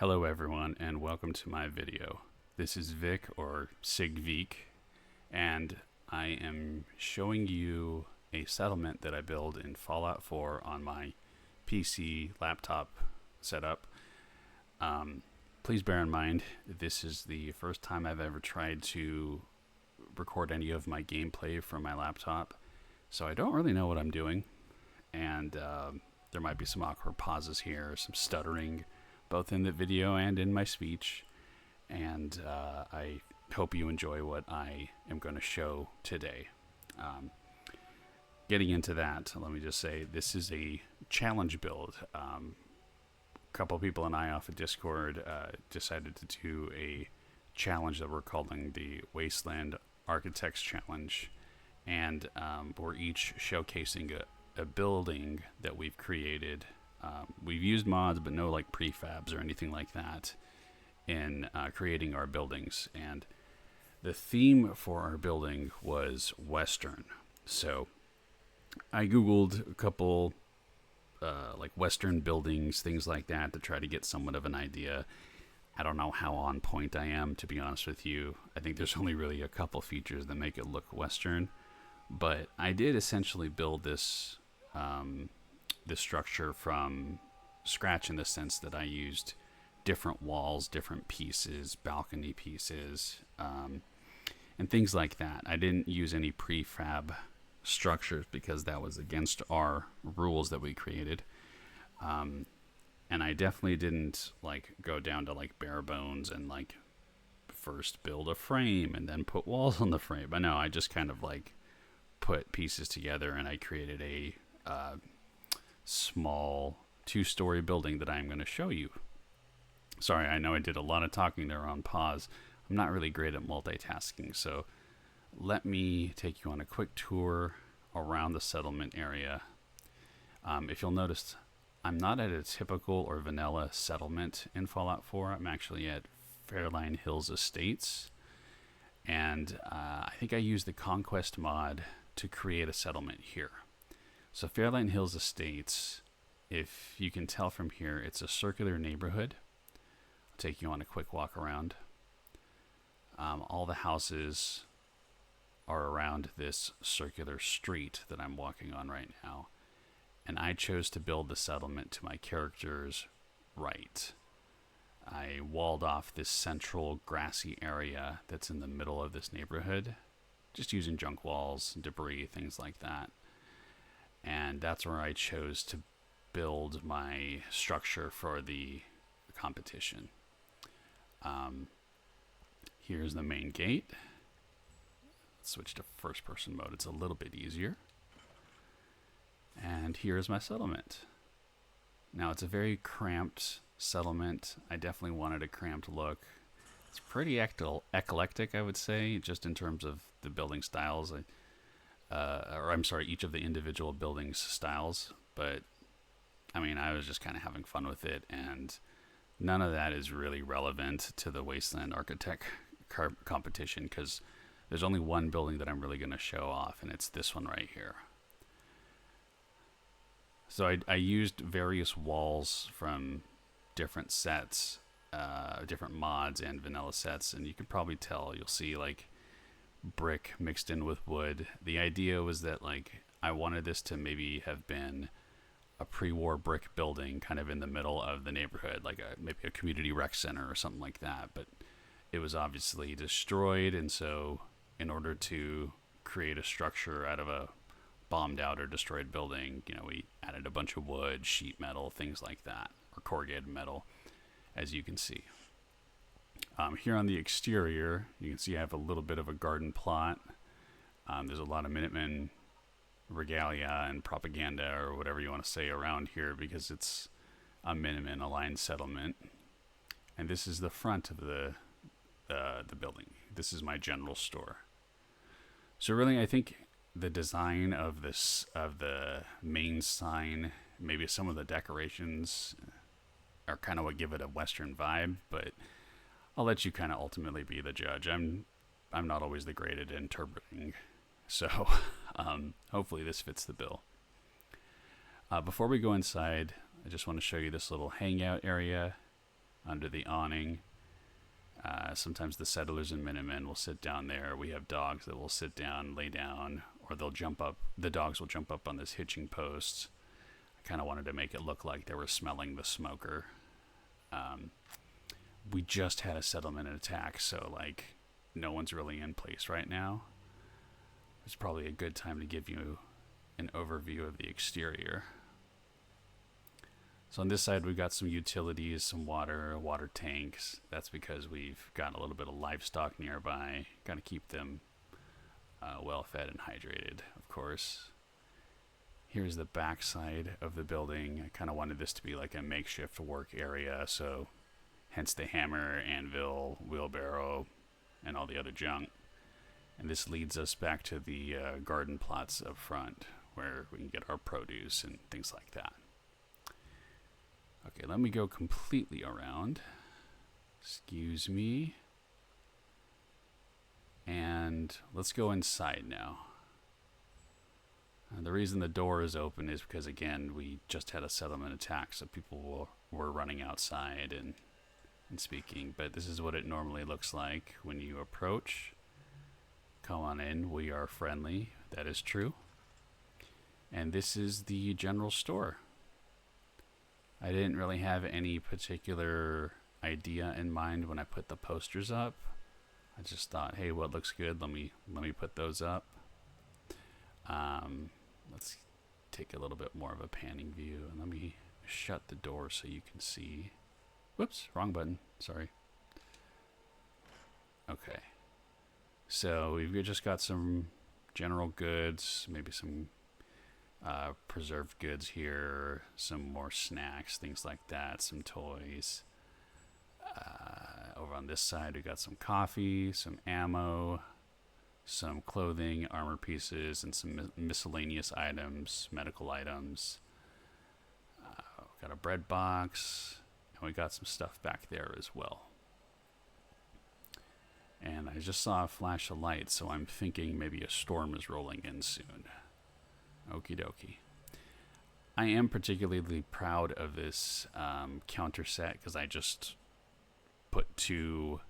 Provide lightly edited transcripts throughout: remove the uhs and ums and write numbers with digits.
Hello everyone and welcome to my video. This is Vic or SigVic, and I am showing you a settlement that I build in Fallout 4 on my PC laptop setup. Please bear in mind this is the first time I've ever tried to record any of my gameplay from my laptop, so I don't really know what I'm doing, and there might be some awkward pauses here, some stuttering, both in the video and in my speech, and I hope you enjoy what I am going to show today. Getting into that, let me just say this is a challenge build. A couple people and I off of Discord decided to do a challenge that we're calling the Wasteland Architects Challenge, and we're each showcasing a building that we've created. We've used mods, but no like prefabs or anything like that in creating our buildings. And the theme for our building was Western. So I Googled a couple like Western buildings, things like that, to try to get somewhat of an idea. I don't know how on point I am, to be honest with you. I think there's only really a couple features that make it look Western. But I did essentially build this structure from scratch, in the sense that I used different walls, different pieces, balcony pieces, and things like that. I didn't use any prefab structures because that was against our rules that we created. And I definitely didn't like go down to like bare bones and like first build a frame and then put walls on the frame. But no, I just kind of like put pieces together, and I created a small 2-story building that I'm going to show you. Sorry, I know I did a lot of talking there on pause. I'm not really great at multitasking, so let me take you on a quick tour around the settlement area. If you'll notice, I'm not at a typical or vanilla settlement in Fallout 4. I'm actually at Fairline Hills Estates, and I think I used the Conquest mod to create a settlement here. So Fairline Hills Estates, if you can tell from here, it's a circular neighborhood. I'll take you on a quick walk around. All the houses are around this circular street that I'm walking on right now. And I chose to build the settlement to my character's right. I walled off this central grassy area that's in the middle of this neighborhood, just using junk walls, debris, things like that. And that's where I chose to build my structure for the competition. Here's the main gate. Let's switch to first person mode. It's a little bit easier. And here's my settlement. Now, it's a very cramped settlement. I definitely wanted a cramped look. It's pretty eclectic, I would say, just in terms of the building styles. Each of the individual buildings styles. But, I mean, I was just kind of having fun with it, and none of that is really relevant to the Wasteland Architect competition, because there's only one building that I'm really going to show off, and it's this one right here. So I used various walls from different sets, different mods and vanilla sets, and you can probably tell, you'll see like brick mixed in with wood. The idea was that like I wanted this to maybe have been a pre-war brick building kind of in the middle of the neighborhood, like maybe a community rec center or something like that, but it was obviously destroyed, and so in order to create a structure out of a bombed out or destroyed building, we added a bunch of wood, sheet metal, things like that, or corrugated metal, as you can see. Here on the exterior, you can see I have a little bit of a garden plot. There's a lot of Minutemen regalia and propaganda, or whatever you want to say, around here, because it's a Minutemen aligned settlement. And this is the front of the building. This is my general store. So really, I think the design of the main sign, maybe some of the decorations, are kind of what give it a Western vibe, but I'll let you kind of ultimately be the judge. I'm not always the great at interpreting, so hopefully this fits the bill. Before we go inside, I just want to show you this little hangout area. under the awning. Sometimes the settlers and Minutemen will sit down there. We have dogs that will sit down, lay down, or they'll jump up. The dogs will jump up on this hitching post. I kind of wanted to make it look like they were smelling the smoker. We just had a settlement attack, so like no one's really in place right now. It's probably a good time to give you an overview of the exterior. So on this side, we've got some utilities, some water tanks. That's because we've got a little bit of livestock nearby. Got to keep them well fed and hydrated, of course. Here's the back side of the building. I kind of wanted this to be like a makeshift work area, so hence the hammer, anvil, wheelbarrow, and all the other junk. And this leads us back to the garden plots up front, where we can get our produce and things like that. Okay, let me go completely around. Excuse me. And let's go inside now. The reason the door is open is because, again, we just had a settlement attack, so people were running outside and speaking. But this is what it normally looks like when you approach. Come on in. We are friendly. That is true. And this is the general store. I didn't really have any particular idea in mind when I put the posters up. I just thought, hey, what looks good? Let me put those up. Let's take a little bit more of a panning view, and let me shut the door so you can see. Whoops, wrong button. Sorry. Okay. So we've just got some general goods, maybe some preserved goods here, some more snacks, things like that, some toys. Over on this side, we got some coffee, some ammo, some clothing, armor pieces, and some miscellaneous items, medical items. Got a bread box, and we got some stuff back there as well. And I just saw a flash of light, so I'm thinking maybe a storm is rolling in soon. Okie dokie. I am particularly proud of this counter set because I just put two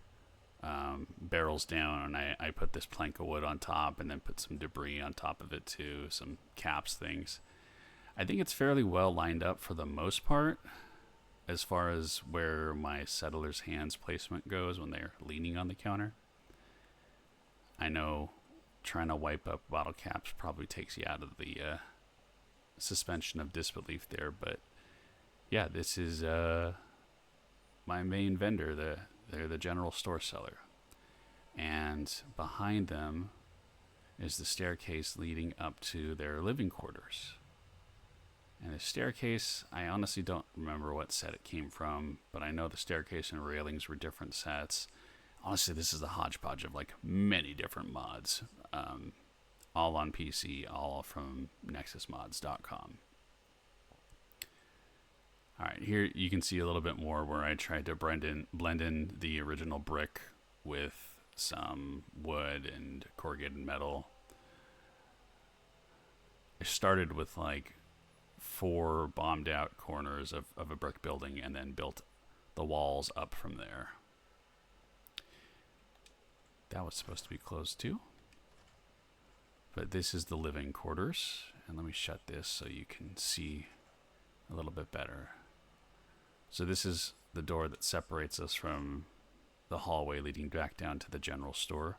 barrels down, and I put this plank of wood on top and then put some debris on top of it too, some caps, things. I think it's fairly well lined up for the most part as far as where my settler's hands placement goes when they're leaning on the counter. I know trying to wipe up bottle caps probably takes you out of the suspension of disbelief there, but yeah, this is my main vendor. They're the general store seller, and behind them is the staircase leading up to their living quarters. And the staircase, I honestly don't remember what set it came from, but I know the staircase and railings were different sets. Honestly, this is a hodgepodge of like many different mods, all on PC, all from nexusmods.com. Alright, here you can see a little bit more where I tried to blend in the original brick with some wood and corrugated metal. I started with like 4 bombed out corners of a brick building and then built the walls up from there. That was supposed to be closed too. But this is the living quarters. And let me shut this so you can see a little bit better. So this is the door that separates us from the hallway leading back down to the general store.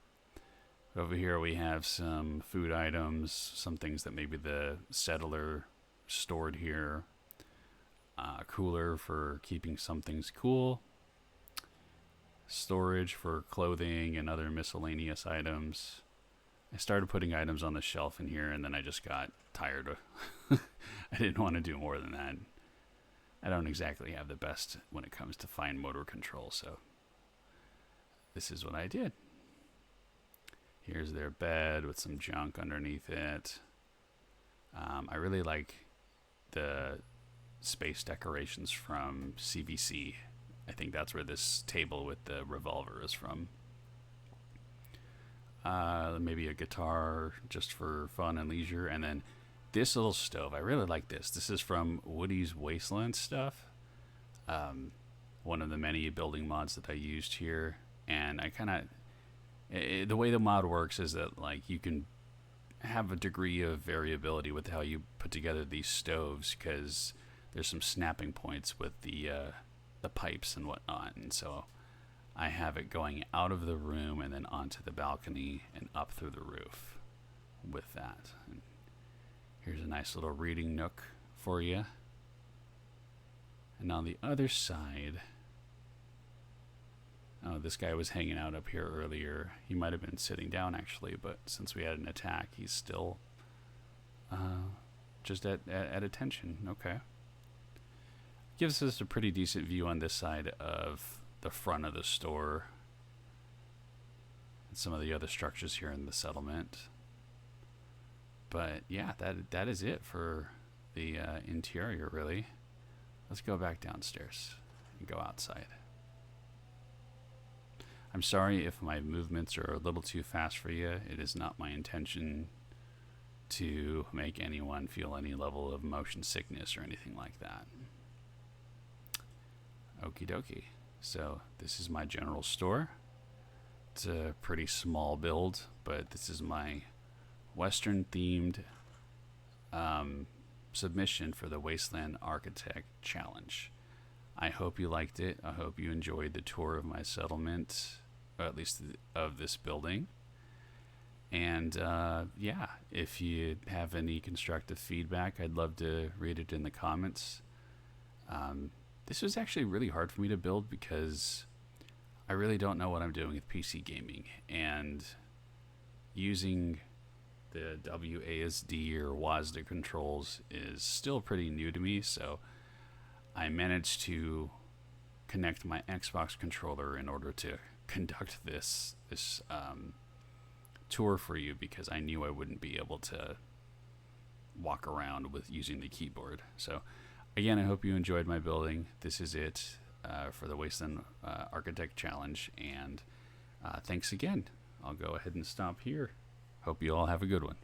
Over here we have some food items, some things that maybe the settler stored here. A cooler for keeping some things cool. Storage for clothing and other miscellaneous items. I started putting items on the shelf in here, and then I just got tired of I didn't want to do more than that. I don't exactly have the best when it comes to fine motor control, so this is what I did. Here's their bed with some junk underneath it. I really like the space decorations from CVC. I think that's where this table with the revolver is from. Maybe a guitar just for fun and leisure. And then this little stove. I really like this. This is from Woody's Wasteland stuff. one of the many building mods that I used here, and I kind of the way the mod works is that like you can have a degree of variability with how you put together these stoves because there's some snapping points with the pipes and whatnot, and so I have it going out of the room and then onto the balcony and up through the roof with that. And here's a nice little reading nook for you. And on the other side, oh, this guy was hanging out up here earlier. He might have been sitting down actually, but since we had an attack, he's still just at attention. Okay. Gives us a pretty decent view on this side of the front of the store and some of the other structures here in the settlement. But yeah, that is it for the interior, really. Let's go back downstairs and go outside. I'm sorry if my movements are a little too fast for you. It is not my intention to make anyone feel any level of motion sickness or anything like that. Okie dokie. So this is my general store. It's a pretty small build, but this is my Western themed submission for the Wasteland Architect Challenge. I hope you liked it. I hope you enjoyed the tour of my settlement, or at least of this building. And yeah, if you have any constructive feedback, I'd love to read it in the comments. This was actually really hard for me to build because I really don't know what I'm doing with PC gaming, and using the WASD or WASD controls is still pretty new to me, so I managed to connect my Xbox controller in order to conduct this tour for you, because I knew I wouldn't be able to walk around with using the keyboard. So again, I hope you enjoyed my building. This is it for the Wasteland Architect Challenge, and thanks again. I'll go ahead and stop here. Hope you all have a good one.